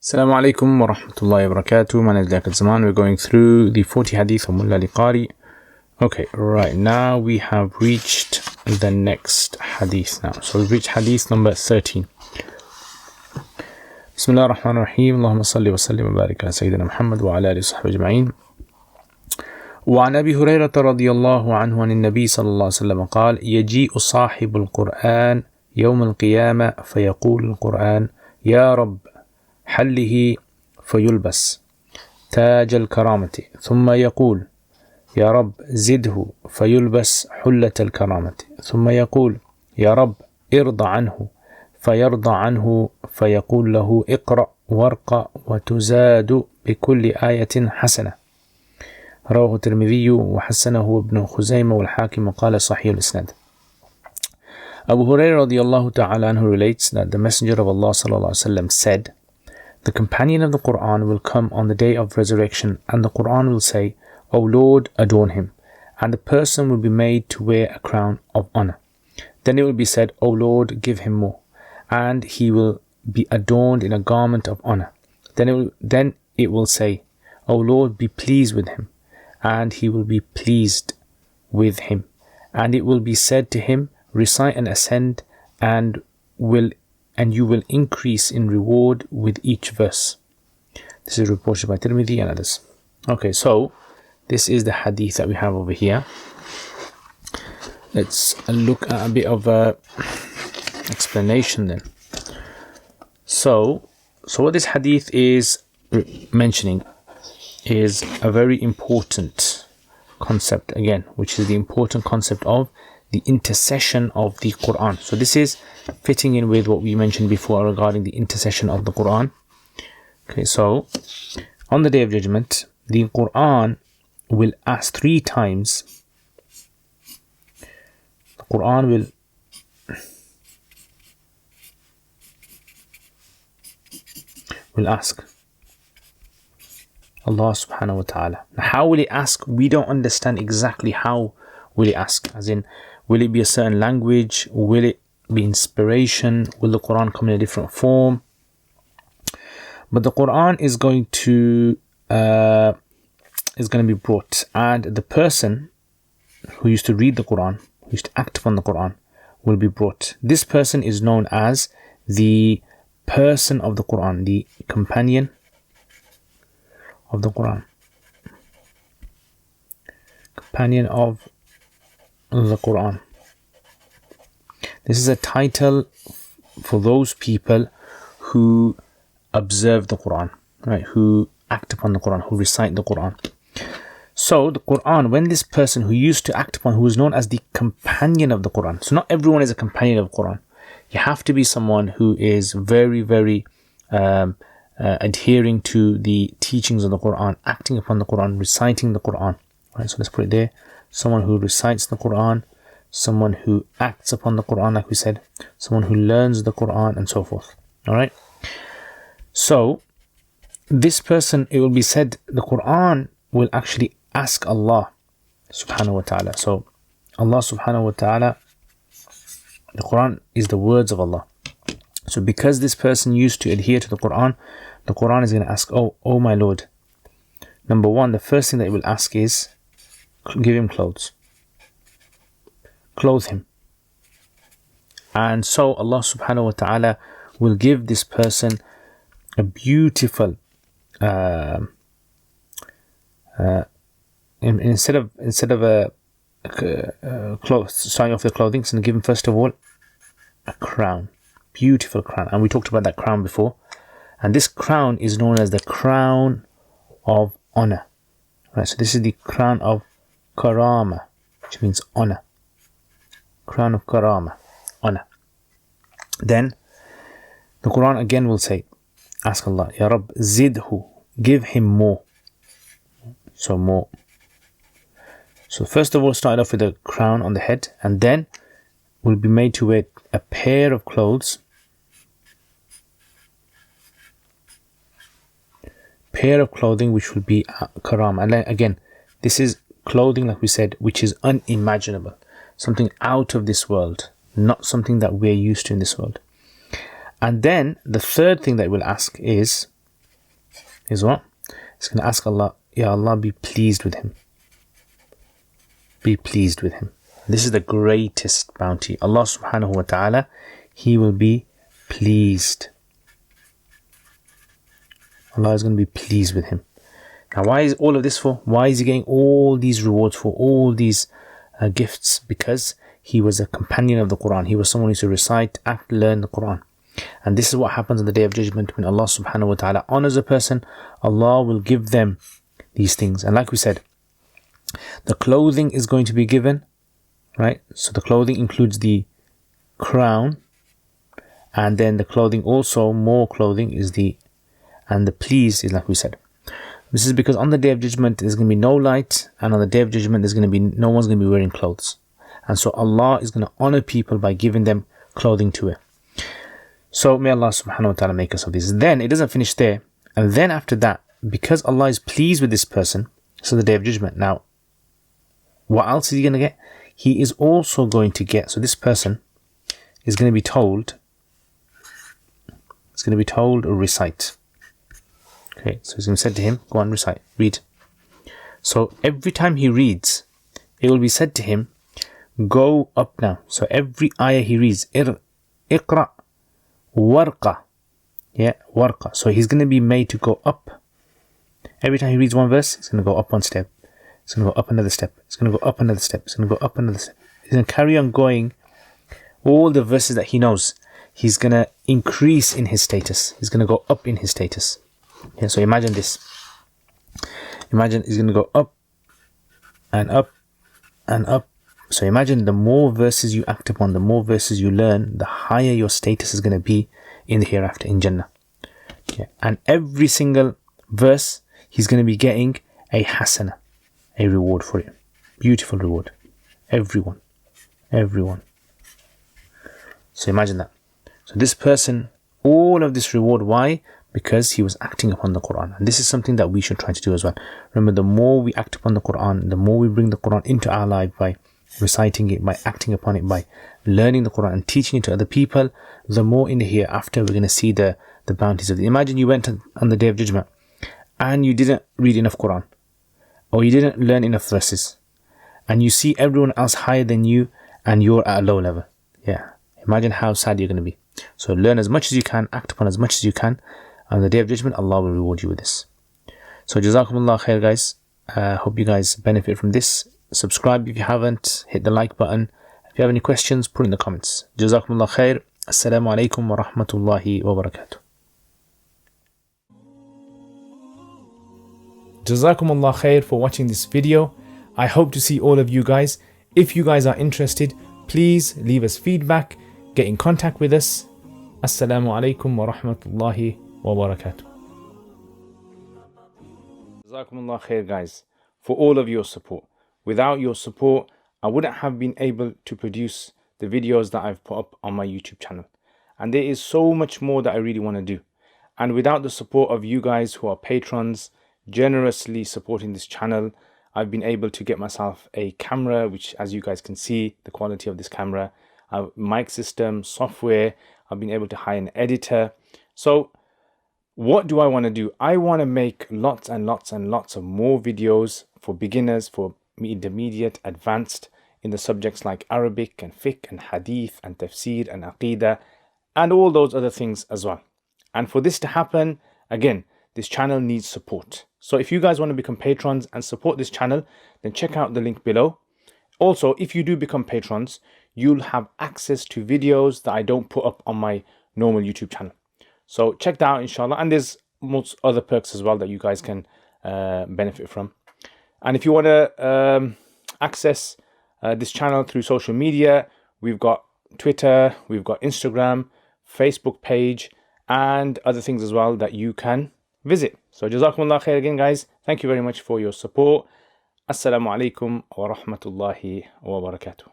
Assalamu alaikum wa rahmatullahi wa barakatuh. My name is Liaquat. We're going through the 40 Hadith of Mulla Ali Qari. Okay, right now we have reached the next Hadith now. So we've reached Hadith number 13. Bismillah ar-Rahman ar-Rahim. Allahumma salli wa sallim wa barik ala Sayyidina Muhammad wa ala alihi wa sahbihi ajma'in. وعن أبي هريرة رضي الله عنه عن النبي صلى الله عليه وسلم قال يجيء صاحب القرآن يوم القيامة فيقول القرآن يا رب حله فيلبس تاج الكرامة ثم يقول يا رب زده فيلبس حلة الكرامة ثم يقول يا رب ارضى عنه فيرضى عنه فيقول له اقرأ وارق وتزاد بكل آية حسنة. رواه الترمذي وحسنه ابن خزيمة والحاكم وقال صحيح الإسناد. Abu Hurairah radiyallahu ta'ala anhu relates that the Messenger of Allah sallallahu alaihi wasallam said, the companion of the Quran will come on the day of resurrection, and the Quran will say, O Lord, adorn him, and the person will be made to wear a crown of honor. Then it will be said, O Lord, give him more, and he will be adorned in a garment of honor. Then it will say, O Lord, be pleased with him, and he will be pleased with him. And it will be said to him, recite and ascend, and you will increase in reward with each verse. This is reported by Tirmidhi and others. Okay, so this is the hadith that we have over here. Let's look at a bit of a explanation then. So what this hadith is mentioning is a very important concept again, which is the important concept of the intercession of the Quran. So this is fitting in with what we mentioned before regarding the intercession of the Quran. Okay, so on the Day of Judgment, the Quran will ask 3 times. The Quran will ask Allah subhanahu wa ta'ala. Now, how will it ask? We don't understand exactly how will it ask. As in, will it be a certain language? Will it be inspiration? Will the Quran come in a different form? But the Quran is going to be brought, and the person who used to read the Quran, who used to act upon the Quran, will be brought. This person is known as the person of the Quran, the companion of the Quran. Companion of the Quran. This is a title for those people who observe the Quran, right? Who act upon the Quran, who recite the Quran. So the Quran, when this person who used to act upon, who is known as the companion of the Quran. So not everyone is a companion of the Quran. You have to be someone who is very, very adhering to the teachings of the Quran, acting upon the Quran, reciting the Quran. Right, so let's put it there. Someone who recites the Quran, someone who acts upon the Quran, like we said, someone who learns the Quran, and so forth. Alright? So, this person, it will be said, the Quran will actually ask Allah subhanahu wa ta'ala. So, Allah subhanahu wa ta'ala, the Quran is the words of Allah. So, because this person used to adhere to the Quran is going to ask, oh my Lord. Number 1, the first thing that it will ask is, give him clothes. Clothe him. And so Allah subhanahu wa ta'ala will give this person a beautiful instead of a clothes, starting off with clothing, it's going to give him first of all a crown. Beautiful crown. And we talked about that crown before. And this crown is known as the crown of honor. Right, so this is the crown of Karama, which means honor. Crown of Karama, honor. Then the Quran again will say, ask Allah, Ya Rabb, zidhu, give him more. So more. So first of all, start off with a crown on the head, and then will be made to wear a pair of clothes. Pair of clothing which will be Karama. And then again, this is clothing, like we said, which is unimaginable. Something out of this world. Not something that we're used to in this world. And then the third thing that we'll ask is is what? He's going to ask Allah, Ya Allah, be pleased with him. Be pleased with him. This is the greatest bounty. Allah subhanahu wa ta'ala, He will be pleased. Allah is going to be pleased with him. Now, why is all of this for? Why is he getting all these rewards for all these gifts? Because he was a companion of the Quran. He was someone who used to recite, act, learn the Quran. And this is what happens on the Day of Judgment when Allah subhanahu wa ta'ala honors a person. Allah will give them these things. And like we said, the clothing is going to be given, right? So the clothing includes the crown, and then the clothing also, more clothing is and the please is like we said. This is because on the Day of Judgment there's going to be no light, and on the Day of Judgment there's going to be no one's going to be wearing clothes. And so Allah is going to honor people by giving them clothing to wear. So may Allah subhanahu wa ta'ala make us of this. Then it doesn't finish there. And then after that, because Allah is pleased with this person, so the Day of Judgment. Now, what else is he going to get? He is also going to get, so this person is going to be told, recite. Okay, so it's going to be said to him, go on, recite, read. So every time he reads, it will be said to him, go up now. So every ayah he reads, iqra, warqa. Yeah, warqa. So he's going to be made to go up. Every time he reads one verse, he's going to go up one step. It's going to go up another step. It's going to go up another step. It's going to go up another step. He's going to carry on going. All the verses that he knows, he's going to increase in his status. He's going to go up in his status. Yeah, so imagine this. Imagine he's going to go up and up and up. So imagine the more verses you act upon, the more verses you learn, the higher your status is going to be in the hereafter, in Jannah. Yeah. And every single verse, he's going to be getting a hasana, a reward for it. Beautiful reward. Everyone. So imagine that. So this person, all of this reward, why? Because he was acting upon the Quran. And this is something that we should try to do as well. Remember, the more we act upon the Quran, the more we bring the Quran into our life by reciting it, by acting upon it, by learning the Quran and teaching it to other people, the more in the hereafter we're going to see the bounties of it. Imagine you went on the Day of Judgment and you didn't read enough Quran, or you didn't learn enough verses, and you see everyone else higher than you and you're at a low level. Yeah, imagine how sad you're going to be. So learn as much as you can, act upon as much as you can. On the Day of Judgment, Allah will reward you with this. So Jazakumullah khair, guys. Hope you guys benefit from this. Subscribe if you haven't. Hit the like button. If you have any questions, put in the comments. Jazakumullah khair. Assalamu alaikum wa rahmatullahi wa barakatuh. Jazakumullah khair for watching this video. I hope to see all of you guys. If you guys are interested, please leave us feedback. Get in contact with us. Assalamu alaikum wa rahmatullahi wa barakatuh. Jazakumullah khair, guys, for all of your support. Without your support, I wouldn't have been able to produce the videos that I've put up on my YouTube channel. And there is so much more that I really want to do. And without the support of you guys who are patrons, generously supporting this channel, I've been able to get myself a camera, which, as you guys can see, the quality of this camera, a mic system, software. I've been able to hire an editor. So what do I want to do? I want to make lots and lots and lots of more videos for beginners, for intermediate, advanced, in the subjects like Arabic and fiqh and hadith and tafsir and aqidah and all those other things as well. And for this to happen, again, this channel needs support. So if you guys want to become patrons and support this channel, then check out the link below. Also, if you do become patrons, you'll have access to videos that I don't put up on my normal YouTube channel. So check that out, inshallah. And there's most other perks as well that you guys can benefit from. And if you want to access this channel through social media, we've got Twitter, we've got Instagram, Facebook page, and other things as well that you can visit. So Jazakumullah khair again, guys. Thank you very much for your support. Assalamu alaikum wa rahmatullahi wa barakatuh.